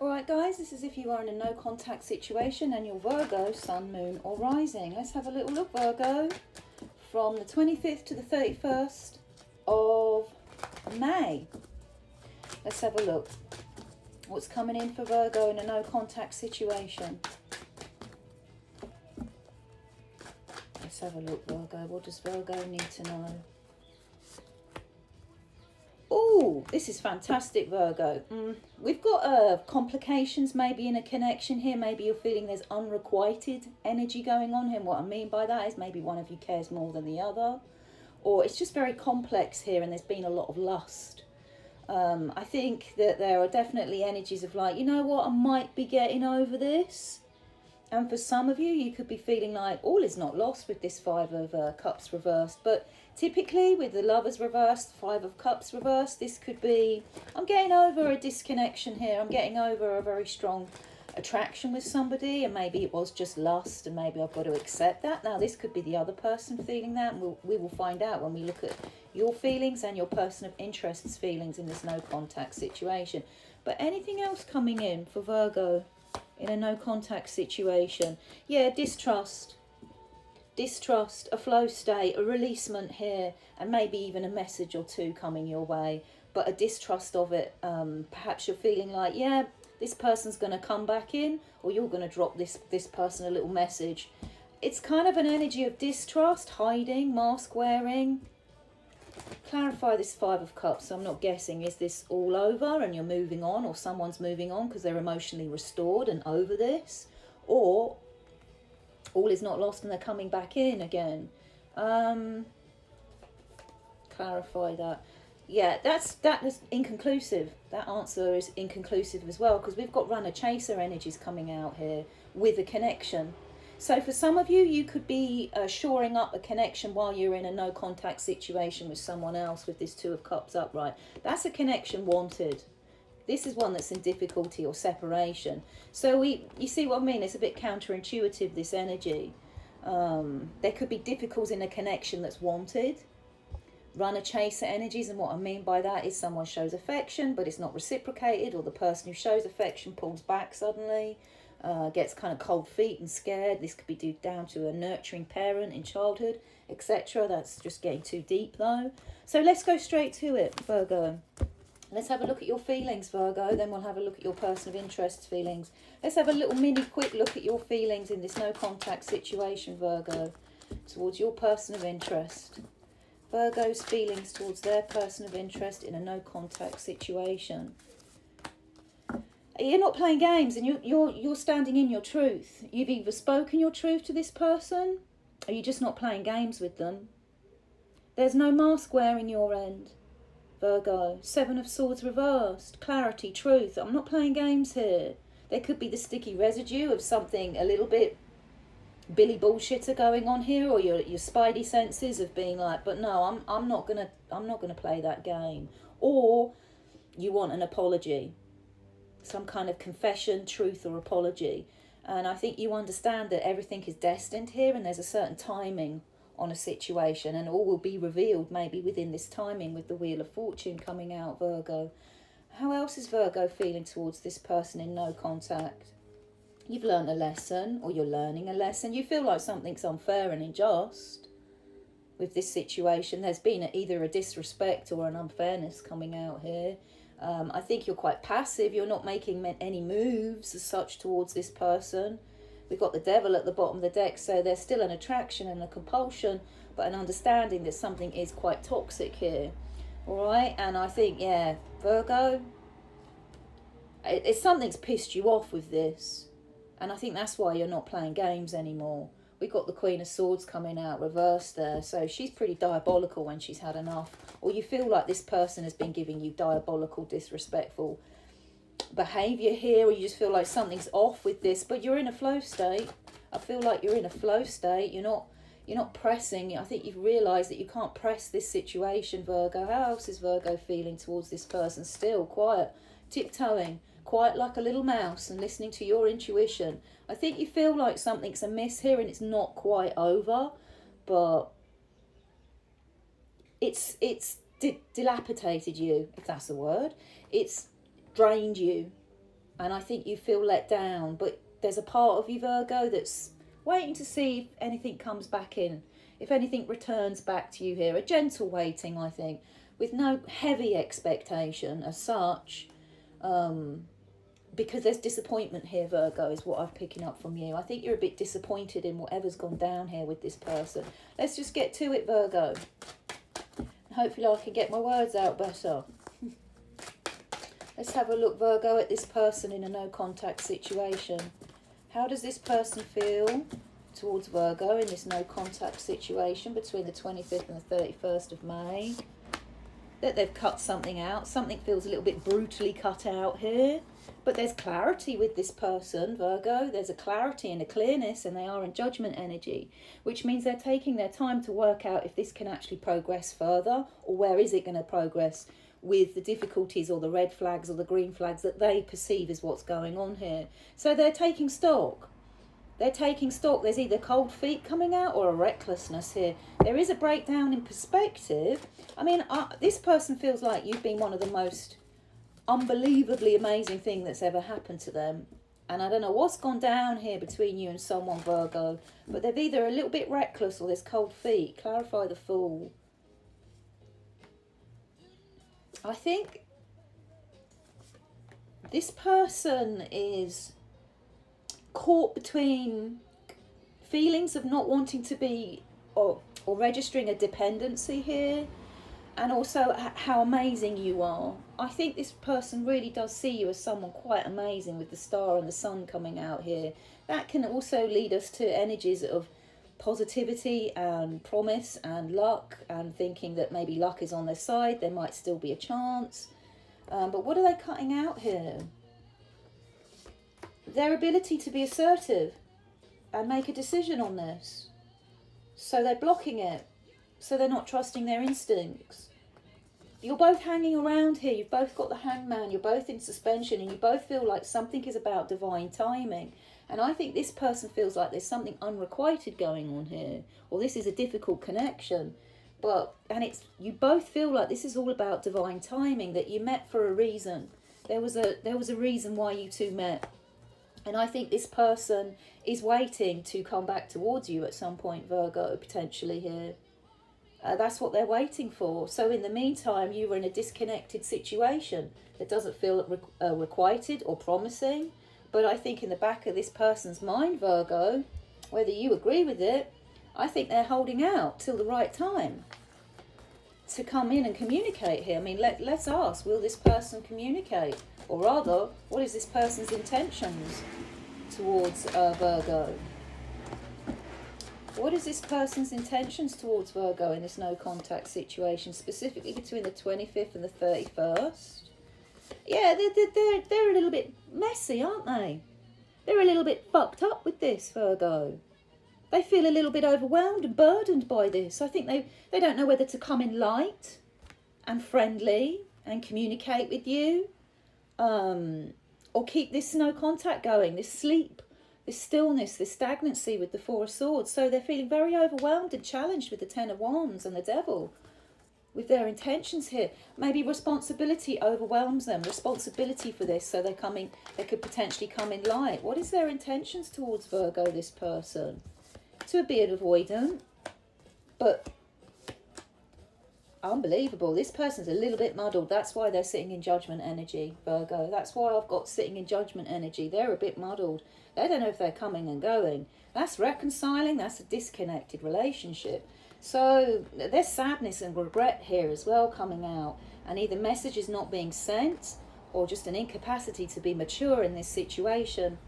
Alright guys, this is if you are in a no contact situation and you're Virgo, Sun, Moon or Rising. Let's have a little look, Virgo, from the 25th to the 31st of May. Let's have a look. What's coming in for Virgo in a no contact situation? Let's have a look, Virgo. What does Virgo need to know? Oh, this is fantastic, Virgo. We've got complications maybe in a connection here. Maybe you're feeling there's unrequited energy going on here. And what I mean by that is maybe one of you cares more than the other. Or it's just very complex here and there's been a lot of lust. I think that there are definitely energies of like, you know what, I might be getting over this. And for some of you, you could be feeling like all is not lost with this Five of Cups reversed. But typically with the Lovers reversed, Five of Cups reversed, this could be, I'm getting over a disconnection here. I'm getting over a very strong attraction with somebody. And maybe it was just lust and maybe I've got to accept that. Now, this could be the other person feeling that. And we will find out when we look at your feelings and your person of interest's feelings in this no contact situation. But anything else coming in for Virgo in a no contact situation? Yeah, distrust, a flow state, a releasement here, and maybe even a message or two coming your way, but a distrust of it. Perhaps you're feeling like, yeah, this person's going to come back in, or you're going to drop this person a little message. It's kind of an energy of distrust, hiding, mask wearing. Clarify this Five of Cups. So I'm not guessing, is this all over and you're moving on, or someone's moving on because they're emotionally restored and over this, or all is not lost and they're coming back in again? Clarify that. Yeah, that is inconclusive. That answer is inconclusive as well, because we've got runner chaser energies coming out here with a connection. So for some of you, you could be shoring up a connection while you're in a no contact situation with someone else with this Two of Cups upright. That's a connection wanted. This is one that's in difficulty or separation. So you see what I mean? It's a bit counterintuitive, this energy. There could be difficulties in a connection that's wanted. Runner chaser energies, and what I mean by that is someone shows affection but it's not reciprocated, or the person who shows affection pulls back suddenly. Gets kind of cold feet and scared. This could be due down to a nurturing parent in childhood, etc. That's just getting too deep though. So let's go straight to it, Virgo. Let's have a look at your feelings, Virgo. Then we'll have a look at your person of interest's feelings. Let's have a little mini quick look at your feelings in this no contact situation, Virgo, towards your person of interest. Virgo's feelings towards their person of interest in a no contact situation. You're not playing games, and you're standing in your truth. You've either spoken your truth to this person, or you're just not playing games with them. There's no mask wearing your end, Virgo. Seven of Swords reversed. Clarity, truth. I'm not playing games here. There could be the sticky residue of something a little bit Billy bullshitter going on here, or your spidey senses of being like, but no, I'm not gonna play that game. Or you want an apology. Some kind of confession, truth or apology. And I think you understand that everything is destined here and there's a certain timing on a situation, and all will be revealed maybe within this timing with the Wheel of Fortune coming out, Virgo. How else is Virgo feeling towards this person in no contact? You've learned a lesson, or you're learning a lesson. You feel like something's unfair and unjust with this situation. There's been either a disrespect or an unfairness coming out here. I think you're quite passive. You're not making any moves as such towards this person. We've got the Devil at the bottom of the deck, so there's still an attraction and a compulsion, but an understanding that something is quite toxic here. All right, and I think, yeah, Virgo, it's something's pissed you off with this, and I think that's why you're not playing games anymore. We've got the Queen of Swords coming out reversed there. So she's pretty diabolical when she's had enough. Or you feel like this person has been giving you diabolical, disrespectful behaviour here. Or you just feel like something's off with this. But you're in a flow state. I feel like you're in a flow state. You're not pressing. I think you've realised that you can't press this situation, Virgo. How else is Virgo feeling towards this person? Still quiet, tiptoeing, quiet like a little mouse and listening to your intuition. I think you feel like something's amiss here and it's not quite over, but it's dilapidated you, if that's a word. It's drained you. And I think you feel let down, but there's a part of you, Virgo, that's waiting to see if anything comes back in, if anything returns back to you here. A gentle waiting, I think, with no heavy expectation as such, because there's disappointment here, Virgo, is what I'm picking up from you. I think you're a bit disappointed in whatever's gone down here with this person. Let's just get to it, Virgo. Hopefully I can get my words out better. Let's have a look, Virgo, at this person in a no contact situation. How does this person feel towards Virgo in this no contact situation between the 25th and the 31st of May? That they've cut something out. Something feels a little bit brutally cut out here. But there's clarity with this person, Virgo. There's a clarity and a clearness, and they are in judgment energy, which means they're taking their time to work out if this can actually progress further, or where is it going to progress with the difficulties or the red flags or the green flags that they perceive as what's going on here. So they're taking stock. They're taking stock. There's either cold feet coming out or a recklessness here. There is a breakdown in perspective. I mean, this person feels like you've been one of the most unbelievably amazing thing that's ever happened to them. And I don't know what's gone down here between you and someone, Virgo, but they're either a little bit reckless or there's cold feet. Clarify the Fool. I think this person is caught between feelings of not wanting to be or registering a dependency here, and also how amazing you are. I think this person really does see you as someone quite amazing with the star and the sun coming out here. That can also lead us to energies of positivity and promise and luck, and thinking that maybe luck is on their side. There might still be a chance. But what are they cutting out here? Their ability to be assertive and make a decision on this. So they're blocking it. So they're not trusting their instincts. You're both hanging around here. You've both got the Hangman. You're both in suspension, and you both feel like something is about divine timing. And I think this person feels like there's something unrequited going on here, or this is a difficult connection. And you both feel like this is all about divine timing, that you met for a reason. There was a reason why you two met. And I think this person is waiting to come back towards you at some point, Virgo, potentially here. That's what they're waiting for. So in the meantime, you were in a disconnected situation that doesn't feel requited or promising. But I think in the back of this person's mind, Virgo, whether you agree with it, I think they're holding out till the right time to come in and communicate here. I mean, let's ask, will this person communicate? Or rather, what is this person's intentions towards Virgo? What is this person's intentions towards Virgo in this no contact situation, specifically between the 25th and the 31st? Yeah, they're a little bit messy, aren't they? They're a little bit fucked up with this, Virgo. They feel a little bit overwhelmed and burdened by this. I think they don't know whether to come in light and friendly and communicate with you, or keep this no contact going, this sleep, this stillness, this stagnancy with the Four of Swords. So they're feeling very overwhelmed and challenged with the Ten of Wands and the Devil with their intentions here. Maybe responsibility overwhelms them, responsibility for this, so they could potentially come in light. What is their intentions towards Virgo, this person? To be an avoidant, but unbelievable. This person's a little bit muddled. That's why they're sitting in judgment energy, Virgo. That's why I've got sitting in judgment energy. They're a bit muddled. They don't know if they're coming and going. That's reconciling. That's a disconnected relationship. So there's sadness and regret here as well coming out. And either message is not being sent, or just an incapacity to be mature in this situation.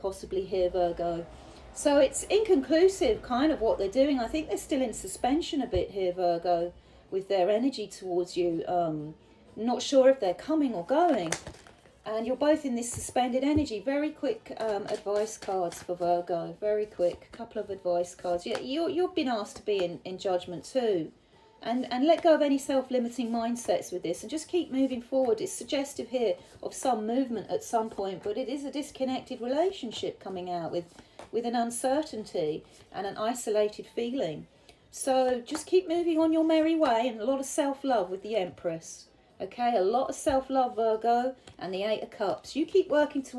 Possibly here, Virgo. So it's inconclusive kind of what they're doing. I think they're still in suspension a bit here, Virgo, with their energy towards you. Not sure if they're coming or going. And you're both in this suspended energy. Very quick advice cards for Virgo. Very quick. A couple of advice cards. Yeah, you've been asked to be in judgment too. And let go of any self-limiting mindsets with this. And just keep moving forward. It's suggestive here of some movement at some point. But it is a disconnected relationship coming out with an uncertainty and an isolated feeling. So just keep moving on your merry way, and a lot of self-love with the Empress. Okay, a lot of self-love, Virgo, and the Eight of Cups. You keep working towards